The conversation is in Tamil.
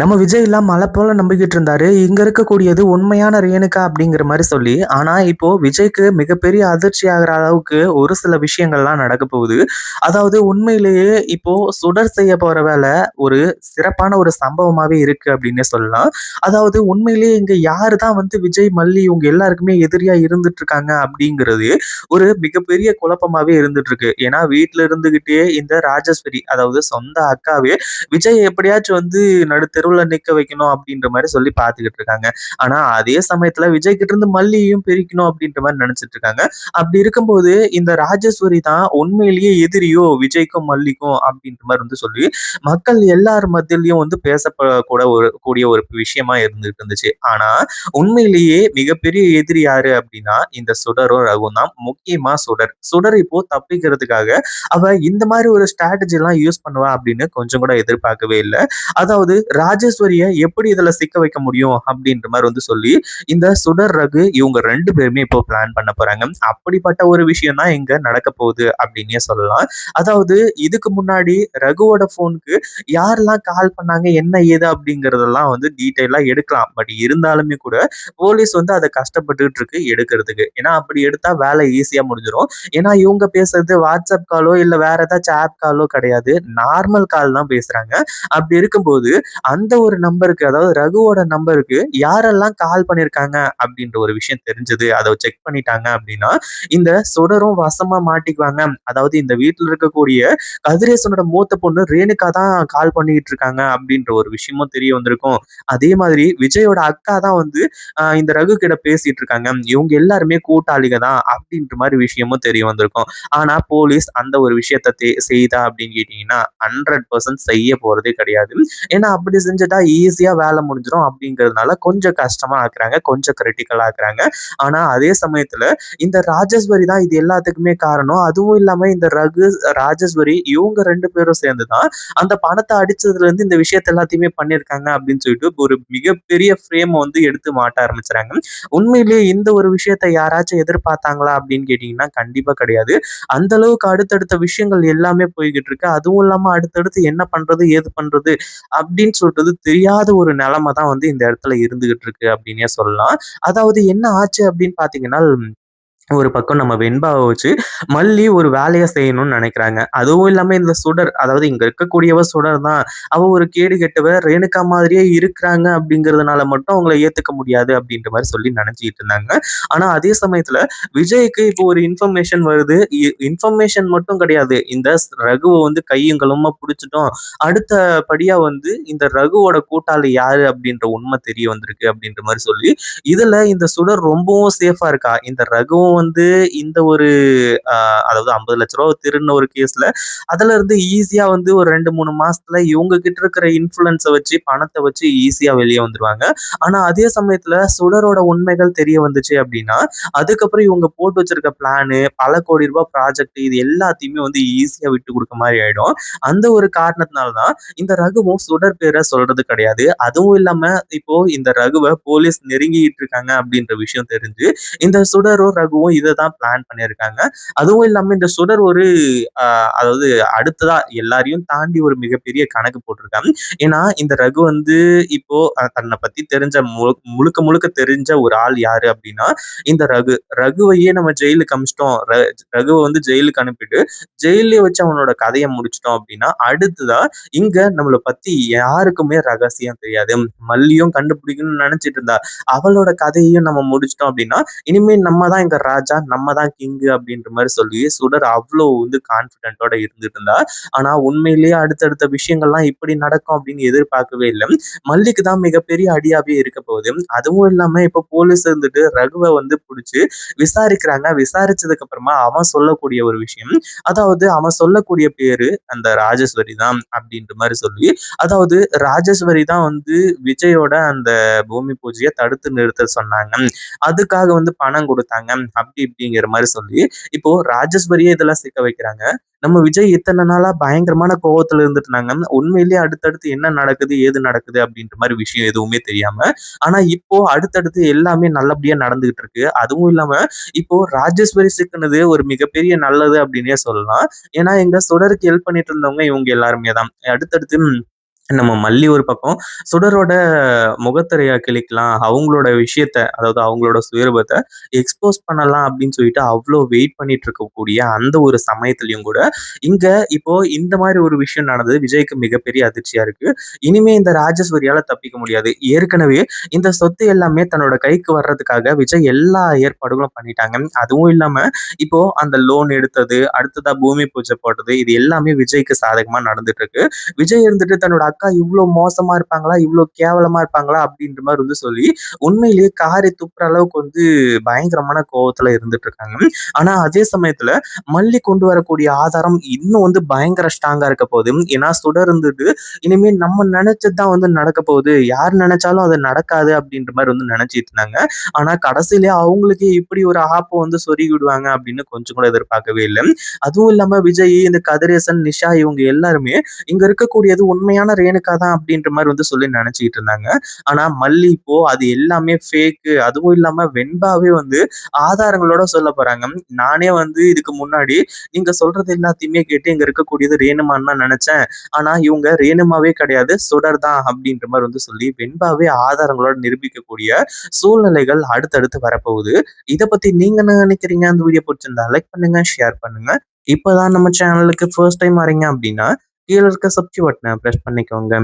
நம்ம விஜய் எல்லாம் மலை போல நம்பிக்கிட்டு இருந்தாரு. இங்க இருக்கக்கூடியது உண்மையான ரேணுகா அப்படிங்கிற மாரி சொல்லி. ஆனா, இப்போ விஜய்க்கு மிகப்பெரிய அதிர்ச்சி ஆகுற அளவுக்கு ஒரு சில விஷயங்கள்லாம் நடக்க போகுது. அதாவது உண்மையிலேயே இப்போ சுடர் செய்ய போற வேலை ஒரு சிறப்பான ஒரு சம்பவமாவே இருக்கு அப்படின்னே சொல்லலாம். அதாவது உண்மையிலேயே இங்க யாரு தான் வந்து விஜய், மல்லி இவங்க எல்லாருக்குமே எதிரியா இருந்துட்டு இருக்காங்க அப்படிங்கிறது ஒரு மிகப்பெரிய குழப்பமாவே இருந்துட்டு இருக்கு. ஏன்னா வீட்ல இருந்துகிட்டே இந்த ராஜேஸ்வரி அதாவது சொந்த அக்காவே விஜய் எப்படியாச்சும் வந்து நடுத்தெருவுல நிக்க வைக்கணும் அப்படின்ற மாரி சொல்லி பார்த்துக்கிட்டு இருக்காங்க. ஆனா அதே சமயத்துல விஜய் கிட்ட இருந்து மல்லியையும் பிரிக்கணும் அப்படின்ற மாரி நினைச்சிட்டு இருக்காங்க. அப்படி இருக்கும்போது இந்த ராஜேஸ்வரி தான் உண்மையிலேயே எதிரியோ விஜய்க்கும் மல்லிக்கும் அப்படின்ற மாரி வந்து சொல்லி மக்கள் எல்லார் மத்தியிலயும் வந்து பேசப்படக்கூட கூடிய ஒரு விஷயமா இருந்துட்டு இருந்துச்சு. ஆனா உண்மையிலேயே மிகப்பெரிய எதிரி யாரு அப்படின்னா இந்த சுடரும் ரகுவும் தான். முக்கியமா சுடர். சுடர் இப்போ தப்பிக்கிறதுக்காக அவ இந்த மாதிரி ஒரு ஸ்ட்ராட்டஜி எல்லாம் யூஸ் பண்ணுவா அப்படின்னு கொஞ்சம் கூட எதிர்பார்க்கவே இல்ல. அதாவது ராஜேஸ்வரிய எப்படி இதுல சிக்க வைக்க முடியும் அப்படின்ற மாதிரி வந்து சொல்லி இந்த சுடர் ரகு இவங்க 2 பேருமே இப்போ பிளான் பண்ண போறாங்க. அப்படிப்பட்ட ஒரு விஷயம் தான் இங்க நடக்க போகுது அப்படின்னே சொல்லலாம். அதாவது இதுக்கு முன்னாடி ரகுவோட போனுக்கு யாரெல்லாம் கால் பண்ணாங்க என்ன ஏது அப்படிங்கறதெல்லாம் வந்து டீட்டெயிலா எடுக்கலாம். பட் இருந்தாலுமே கூட போலீஸ் வந்து அதை கஷ்டப்பட்டுட்டு இருக்கு எடுக்கிறதுக்கு. ஏன்னா அப்படி எடுத்தா வேலை ஈஸியா முடிஞ்சிடும். ஏன்னா இவங்க பேசுறது வாட்ஸ்அப் காலோ இல்ல வேற ஏதாச்சும் ஆப் காலோ கிடையாது. நார்மல் கால் தான் பேசுறாங்க. அப்படி இருக்கும்போது அந்த ஒரு நம்பருக்கு அதாவது ரகுவோட நம்பருக்கு யாரெல்லாம் கால் பண்ணியிருக்காங்க அப்படின்ற ஒரு விஷயம் தெரிஞ்சது. அதை செக் பண்ணிட்டாங்க அப்படின்னா இந்த சுடரும் வசமா மாட்டிக்குவாங்க. அதாவது இந்த வீட்டுல இருக்கக்கூடிய கதிரேசனோட மூத்த பொண்ணு ரேணுகா தான் கால் பண்ணிட்டு இருக்காங்க அப்படின்ற ஒரு விஷயமும் தெரிய வந்திருக்கும். அதே மாதிரி விஜயோட அக்கா தான் வந்து இந்த ரகு கிட்ட பேசிட்டு இருக்காங்க. இவங்க எல்லாருமே கூட்டாளிக தான் அப்படின்ற மாதிரி விஷயமும் தெரிய வந்திருக்கும். ஆனா போலீஸ் அந்த ஒரு விஷயத்த செய்தா அப்படின்னு கேட்டீங்கன்னா 100% செய்ய போறதே கிடையாது. ஏன்னா அப்படி செஞ்சுட்டா ஈஸியா வேலை முடிஞ்சிடும் அப்படிங்கிறதுனால கொஞ்சம் கஷ்டமா ஆக்குறாங்க, கொஞ்சம் கிரிட்டிக்கலா ஆக்குறாங்க. ஆனா அதே சமயத்துல இந்த ராஜேஸ்வரி தான் இது எல்லாத்துக்குமே காரணம். அதுவும் இல்லாம இந்த ரகு, ராஜேஸ்வரி இவங்க 2 பேரும் சேர்ந்துதான் அந்த பணத்தை அடிச்சதுல இருந்து இந்த விஷயத்த எல்லாத்தையுமே பண்ணியிருக்காங்க அப்படின்னு சொல்லிட்டு ஒரு மிகப்பெரிய ஃப்ரேம் வந்து எடுத்து மாட்ட ஆரம்பிச்சுறாங்க. உண்மையிலேயே இந்த ஒரு விஷயத்த யாராச்சும் எதிர்பார்த்தாங்களா அப்படின்னு கேட்டீங்கன்னா கண்டிப்பா கிடையாது. அந்த அளவுக்கு அடுத்தடுத்த விஷயங்கள் எல்லாமே போய்கிட்டு இருக்கு. அதுவும் இல்லாம அடுத்தடுத்து என்ன பண்றது ஏது பண்றது அப்படின்னு சொல்றது தெரியாத ஒரு நிலைமை தான் வந்து இந்த இடத்துல இருந்துகிட்டு இருக்கு அப்படின்னே சொல்லலாம். அதாவது என்ன ஆச்சு அப்படின்னு பாத்தீங்கன்னா ஒரு பக்கம் நம்ம வெண்பாவை வச்சு மல்லி ஒரு வேலையை செய்யணும்னு நினைக்கிறாங்க. அதுவும் இல்லாம இந்த சுடர் அதாவது இங்க இருக்கக்கூடியவ சுடர் தான். அவ ஒரு கேடு கெட்டவ ரேணுகா மாதிரியே இருக்கிறாங்க அப்படிங்கிறதுனால மட்டும் அவங்கள ஏத்துக்க முடியாது அப்படின்ற மாதிரி சொல்லி நினைச்சிட்டு இருந்தாங்க. ஆனா அதே சமயத்துல விஜய்க்கு இப்போ ஒரு இன்ஃபர்மேஷன் வருது. இன்ஃபர்மேஷன் மட்டும் கிடையாது. இந்த ரகுவை வந்து கையும் களவுமா பிடிச்சிட்டோம். அடுத்த படியா வந்து இந்த ரகுவோட கூட்டாளி யாரு அப்படின்ற உண்மை தெரிய வந்திருக்கு அப்படின்ற மாதிரி சொல்லி இதுல இந்த சுடர் ரொம்பவும் சேஃபா இருக்கா. இந்த ரகுவும் வந்து இந்த ஒரு அதாவது 50 லட்ச ரூபா திருடின ஒரு கேஸ்ல அதுல இருந்து ஈஸியா வந்து ஒரு 2, 3 மாசத்துல இவங்க கிட்ட இருக்கிற இன்ஃப்ளூயன்ஸ வச்சு பணத்தை வச்சு ஈஸியா வெளியே வந்துருவாங்க. ஆனா அதே சமயத்துல சுடரோட உண்மைகள் தெரிய வந்துச்சு அப்படின்னா அதுக்கப்புறம் இவங்க போட்டு வச்சிருக்க பிளானு பல கோடி ரூபாய் ப்ராஜெக்ட் இது எல்லாத்தையுமே வந்து ஈஸியா விட்டு கொடுக்க மாதிரி ஆயிடும். அந்த ஒரு காரணத்தினாலதான் இந்த ரகுவும் சுடர் பேரை சொல்றது கிடையாது. அதுவும் இல்லாம இப்போ இந்த ரகுவை போலீஸ் நெருங்கிட்டு இருக்காங்க அப்படின்ற விஷயம் தெரிஞ்சு இந்த சுடரும் ரகுவும் இதை தான் பிளான் பண்ணியிருக்காங்க. அதுவும் இல்லாம இந்த சுடர் ஒரு அதாவது அடுத்ததா எல்லாரையும் தாண்டி ஒரு மிகப்பெரிய கணக்கு போட்டிருக்காங்க. ஏன்னா இந்த ரகு வந்து இப்போ தன்னை பத்தி தெரிஞ்ச முழுக்க முழுக்க தெரிஞ்ச ஒரு ஆள் யாரு அப்படின்னா இந்த ரகு. ரகுவையே நம்ம ஜெயிலுக்கு அமிச்சிட்டோம். ரகுவை வந்து ஜெயிலுக்கு அனுப்பிட்டு ஜெயிலே வச்சு அவனோட கதையை முடிச்சிட்டோம் அப்படின்னா அடுத்ததா இங்க நம்மளை பத்தி யாருக்குமே ரகசியம் தெரியாது. மல்லியும் கண்டுபிடிக்கணும்னு நினைச்சிட்டு இருந்தா அவளோட கதையையும் நம்ம முடிச்சிட்டோம் அப்படின்னா இனிமே நம்ம தான் இங்க ராஜா, நம்ம தான் கிங்கு அப்படின்ற மாதிரி சொல்லி சுடர் அவ்வளவு வந்து கான்பிடென்ட்டோட இருந்துட்டு இருந்தா. ஆனா உண்மையிலேயே அடுத்தடுத்த விஷயங்கள்லாம் இப்படி நடக்கும் அப்படின்னு எதிர்பார்க்கவே இல்லை. மல்லிக்கு தான் மிகப்பெரிய அடியாவே இருக்க போகுது. அதுவும் இல்லாம இப்ப போலீஸ் இருந்துட்டு ரகுவை வந்து பிடிச்சு விசாரிக்கிறாங்க. விசாரிச்சதுக்கு அப்புறமா அவன் சொல்லக்கூடிய ஒரு விஷயம், அதாவது அவன் சொல்லக்கூடிய பேரு அந்த ராஜேஸ்வரி தான் அப்படின்ற மாதிரி சொல்லி, அதாவது ராஜேஸ்வரி தான் வந்து விஜயோட அந்த பூமி பூஜையை தடுத்து நிறுத்த சொன்னாங்க. அதுக்காக வந்து பணம் கொடுத்தாங்க. அப்படி இப்படிங்கிற மாதிரி சொல்லி இப்போ ராஜேஸ்வரியே இதெல்லாம் சிக்க வைக்கிறாங்க. நம்ம விஜய் இத்தனை நாளா பயங்கரமான கோவத்துல இருந்துட்டாங்க. உண்மையிலேயே அடுத்தடுத்து என்ன நடக்குது ஏது நடக்குது அப்படின்ற மாதிரி விஷயம் எதுவுமே தெரியாம. ஆனா இப்போ அடுத்தடுத்து எல்லாமே நல்லபடியா நடந்துகிட்டு இருக்கு. அதுவும் இல்லாம இப்போ ராஜேஸ்வரி சிக்கினது ஒரு மிகப்பெரிய நல்லது அப்படின்னே சொல்லலாம். ஏன்னா எங்க சுடருக்கு ஹெல்ப் பண்ணிட்டு இருந்தவங்க இவங்க எல்லாருமே தான். அடுத்தடுத்து நம்ம மல்லி ஒரு பக்கம், சுடரோட முகத்திரைய கிழிக்கலாம். அவங்களோட விஷயத்த, அதாவது அவங்களோட சுயரூபத்த எக்ஸ்போஸ் பண்ணலாம் அப்படின்னு சொல்லிட்டு அவ்ளோ வெயிட் பண்ணிட்டு இருக்கக்கூடிய அந்த ஒரு சமயத்திலயும் கூட, இங்க இப்போ இந்த மாரி ஒரு விஷயம் நடந்தது விஜய்க்கு மிகப்பெரிய அதிர்ச்சியா இருக்கு. இனிமே இந்த ராஜசூரியால தப்பிக்க முடியாது. ஏற்கனவே இந்த சொத்து எல்லாமே தன்னோட கைக்கு வர்றதுக்காக விஜய் எல்லா ஏற்பாடுகளும் பண்ணிட்டாங்க. அதுவும் இல்லாம இப்போ அந்த லோன் எடுத்தது, அடுத்ததா பூமி பூஜை போட்டது, இது எல்லாமே விஜய்க்கு சாதகமா நடந்துட்டு இருக்கு. விஜய் இருந்துட்டு தன்னோட அக்கா இவ்ளோ மோசமா இருப்பாங்களா? இவ்ளோ கேவலமா இருப்பாங்களா? அப்படின்ற மாரி வந்து சொல்லி, உண்மையிலேயே காரி துப்புற அளவுக்கு வந்து பயங்கரமான கோவத்துல இருந்துட்டு இருக்காங்க. ஆனா அதே சமயத்துல மல்லி கொண்டு வரக்கூடிய ஆதாரம் இன்னும் வந்து பயங்கர ஸ்ட்ராங்கா இருக்க போகுது. ஏன்னா சுடர் இருந்துட்டு இனிமே நம்ம நெனச்சது தான் வந்து நடக்க போகுது. யார் நெனச்சாலும் அது நடக்காது அப்படின்ற மாரி வந்து நெனச்சிட்டு இருந்தாங்க. ஆனா கடைசியிலே அவங்களுக்கே இப்படி ஒரு ஆப்பம் வந்து சொருகி விடுவாங்க அப்படின்னு கொஞ்சம் கூட எதிர்பார்க்கவே இல்ல. அதுவும் இல்லாம விஜய், இந்த கதிரேசன், நிஷா இவங்க எல்லாருமே இங்க இருக்கக்கூடியது உண்மையான ரேணுகா தான் அப்படின்ற மாரி வந்து சொல்லி நினைச்சுக்கிட்டு இருந்தாங்க. ஆனா மல்லி இப்போ அது எல்லாமே ஃபேக்கு. அதுவும் இல்லாம வெண்பாவே வந்து ஆதாரங்களோட சொல்லப் போறாங்க. நானே வந்து இதுக்கு முன்னாடி நீங்க சொல்றது எல்லாத்தையுமே கேட்டு இங்க இருக்கக்கூடியது ரேணுமான்னு தான் நினைச்சேன். ஆனா இவங்க ரேணுமாவே கிடையாது, சுடர் தான் அப்படின்ற மாரி வந்து சொல்லி வெண்பாவே ஆதாரங்களோட நிரூபிக்கக்கூடிய சூழ்நிலைகள் அடுத்தடுத்து வரப்போகுது. இத பத்தி நீங்க என்ன நினைக்கிறீங்க? அந்த வீடியோ பிடிச்சிருந்தா லைக் பண்ணுங்க, ஷேர் பண்ணுங்க. இப்பதான் நம்ம சேனலுக்கு ஃபர்ஸ்ட் டைம் வரீங்க அப்படின்னா, கீழ இருக்க சப்ஸ்கிரைப் பட்டன பிரஸ் பண்ணிக்கோங்க.